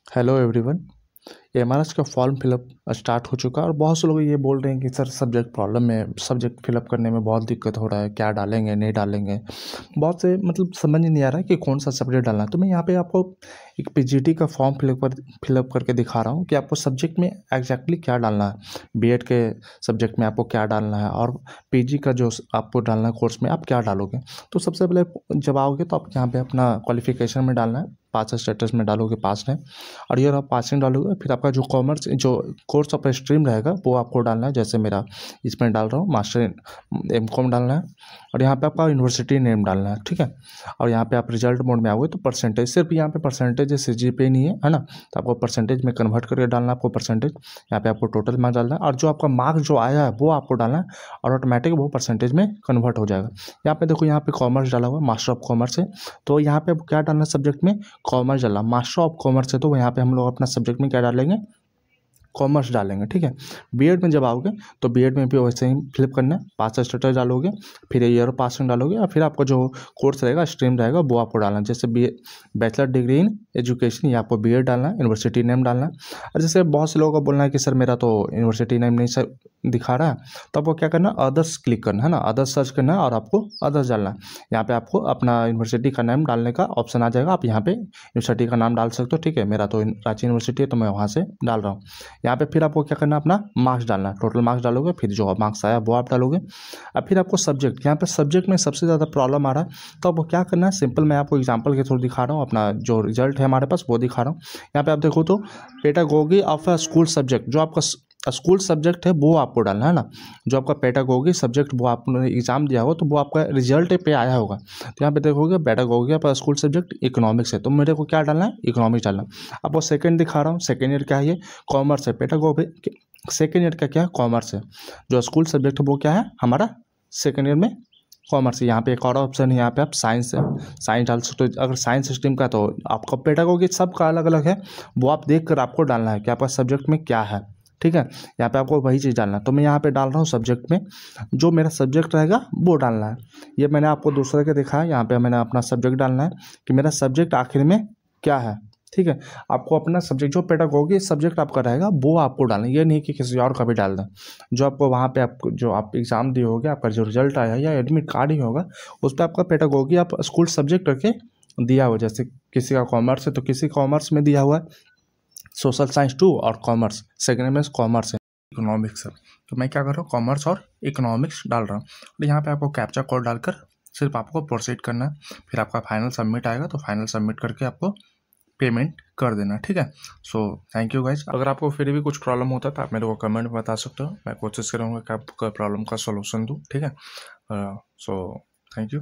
Hello everyone. MRS का form fill up start हो चुका है और बहुत से लोग ये बोल रहे हैं कि सर सब्जेक्ट प्रॉब्लम है, सब्जेक्ट फिलअप करने में बहुत दिक्कत हो रहा है, क्या डालेंगे नहीं डालेंगे। बहुत से समझ नहीं आ रहा है कि कौन सा सब्जेक्ट डालना है। तो मैं यहाँ पे आपको एक पीजीटी का फॉर्म फिलअप करके दिखा रहा हूँ कि आपको सब्जेक्ट में एग्जैक्टली क्या डालना है। बीएड के सब्जेक्ट में आपको क्या डालना है और पीजी का जो आपको डालना है कोर्स में आप क्या डालोगे। तो सबसे पहले जब आओगे तो आप यहाँ पे अपना क्वालिफिकेशन में डालना है, पास स्टेटस में डालोगे पास है, और ये आप पासिंग डालोगे। फिर आपका जो कॉमर्स जो कोर्स ऑफ स्ट्रीम रहेगा वो आपको डालना है। जैसे मेरा इसमें डाल रहा हूँ मास्टर इन एमकॉम डालना है, और यहाँ पे आपका यूनिवर्सिटी नेम डालना है, ठीक है। और यहाँ पे आप रिजल्ट मोड में आओगे तो परसेंटेज, सिर्फ यहाँ पे परसेंटेज है, सीजीपीए नहीं है ना। तो आपको परसेंटेज में कन्वर्ट करके डालना है, आपको परसेंटेज यहाँ पे आपको टोटल मार्क्स डालना है, और जो आपका मार्क्स जो आया है वो आपको डालना है, और ऑटोमेटिक वो परसेंटेज में कन्वर्ट हो जाएगा। यहाँ पे देखो, यहाँ पे कॉमर्स डाला हुआ है, मास्टर ऑफ कॉमर्स है, तो यहाँ पे क्या डालना है सब्जेक्ट में, कॉमर्स डालना। मास्टर ऑफ कॉमर्स है तो यहाँ पे हम लोग अपना सब्जेक्ट में क्या डालेंगे, कॉमर्स डालेंगे, ठीक है। बीएड में जब आओगे तो बीएड में भी वैसे ही फिलअप करना है, पास स्टेटस डालोगे, फिर ईयर ऑफ पासिंग डालोगे, और फिर आपका जो कोर्स रहेगा स्ट्रीम रहेगा वो आपको डालना है। जैसे बैचलर डिग्री इन एजुकेशन, ये आपको बीएड डालना है, यूनिवर्सिटी नेम डालना है। और जैसे बहुत से लोगों का बोलना है कि सर मेरा तो यूनिवर्सिटी नेम नहीं सर दिखा रहा है, तो आपको क्या करना है, अदर्स क्लिक करना है ना, अदर्स सर्च करना है और आपको अदर्स डालना है। यहाँ पे आपको अपना यूनिवर्सिटी का नाम डालने का ऑप्शन आ जाएगा, आप यहाँ पे यूनिवर्सिटी का नाम डाल सकते हो, ठीक है। मेरा तो रांची यूनिवर्सिटी है तो मैं वहाँ से डाल रहा हूँ। यहाँ पे फिर आपको क्या करना है, अपना मार्क्स डालना है, टोटल मार्क्स डालोगे, फिर जो मार्क्स आया वो आप डालोगे। अब फिर आपको सब्जेक्ट, यहाँ पे सब्जेक्ट में सबसे ज़्यादा प्रॉब्लम आ रहा है, तो आपको क्या करना है, सिंपल मैं आपको एग्जांपल के थ्रू दिखा रहा हूँ, अपना जो रिजल्ट है हमारे पास वो दिखा रहा हूँ। यहाँ पे आप देखो तो pedagogy of a school subject, जो आपका स्कूल सब्जेक्ट है वो आपको डालना है ना। जो आपका पेडागोगी सब्जेक्ट वो आपने एग्जाम दिया हो तो वो आपका रिजल्ट पे आया होगा। तो यहाँ पे देखोगे pedagogy of school subject economics है, तो मेरे को क्या डालना है, इकोनॉमिक्स डालना। आपको सेकंड दिखा रहा हूँ, सेकंड ईयर क्या है, ये कॉमर्स है। पेडागोगी सेकेंड ईयर का क्या है, कॉमर्स है। जो स्कूल सब्जेक्ट है वो क्या है हमारा, सेकेंड ईयर में कॉमर्स है। यहाँ पे एक और ऑप्शन है, यहाँ पे आप साइंस है, साइंस डाल सकते हो। अगर साइंस स्ट्रीम का तो आपका पेडागोगी सबका अलग अलग है, वो आप देख कर आपको डालना है कि आपका सब्जेक्ट में क्या है, ठीक है। यहाँ पे आपको वही चीज़ डालना है। तो मैं यहाँ पे डाल रहा हूँ सब्जेक्ट में जो मेरा सब्जेक्ट रहेगा वो डालना है। ये मैंने आपको दूसरे के दिखाया, यहाँ पे मैंने अपना सब्जेक्ट डालना है कि मेरा सब्जेक्ट आखिर में क्या है, ठीक है। आपको अपना सब्जेक्ट जो पेडागोगी सब्जेक्ट आपका रहेगा वो आपको डालना है, ये नहीं कि किसी और का भी डाल दें। जो आपको वहाँ पे आपको जो आप एग्ज़ाम दिए होगे, आपका जो रिजल्ट आया है या एडमिट कार्ड ही होगा, उस पर आपका पेडागोगी आप स्कूल सब्जेक्ट करके दिया हुआ। जैसे किसी का कॉमर्स है तो किसी कॉमर्स में दिया हुआ है सोशल साइंस 2 और कॉमर्स, सेकेंड में कॉमर्स है, इकोनॉमिक्स है। तो मैं क्या कर रहा हूँ, कॉमर्स और इकोनॉमिक्स डाल रहा हूँ। और यहाँ पे आपको कैप्चा कोड डालकर सिर्फ आपको प्रोसीड करना है। फिर आपका फाइनल सबमिट आएगा तो फाइनल सबमिट करके आपको पेमेंट कर देना, ठीक है। So thank you guys. अगर आपको फिर भी कुछ प्रॉब्लम होता है तो आप मेरे को कमेंट में बता सकते हो, मैं कोशिश करूँगा कि आपका प्रॉब्लम का सोल्यूशन दूँ, ठीक है। So thank you.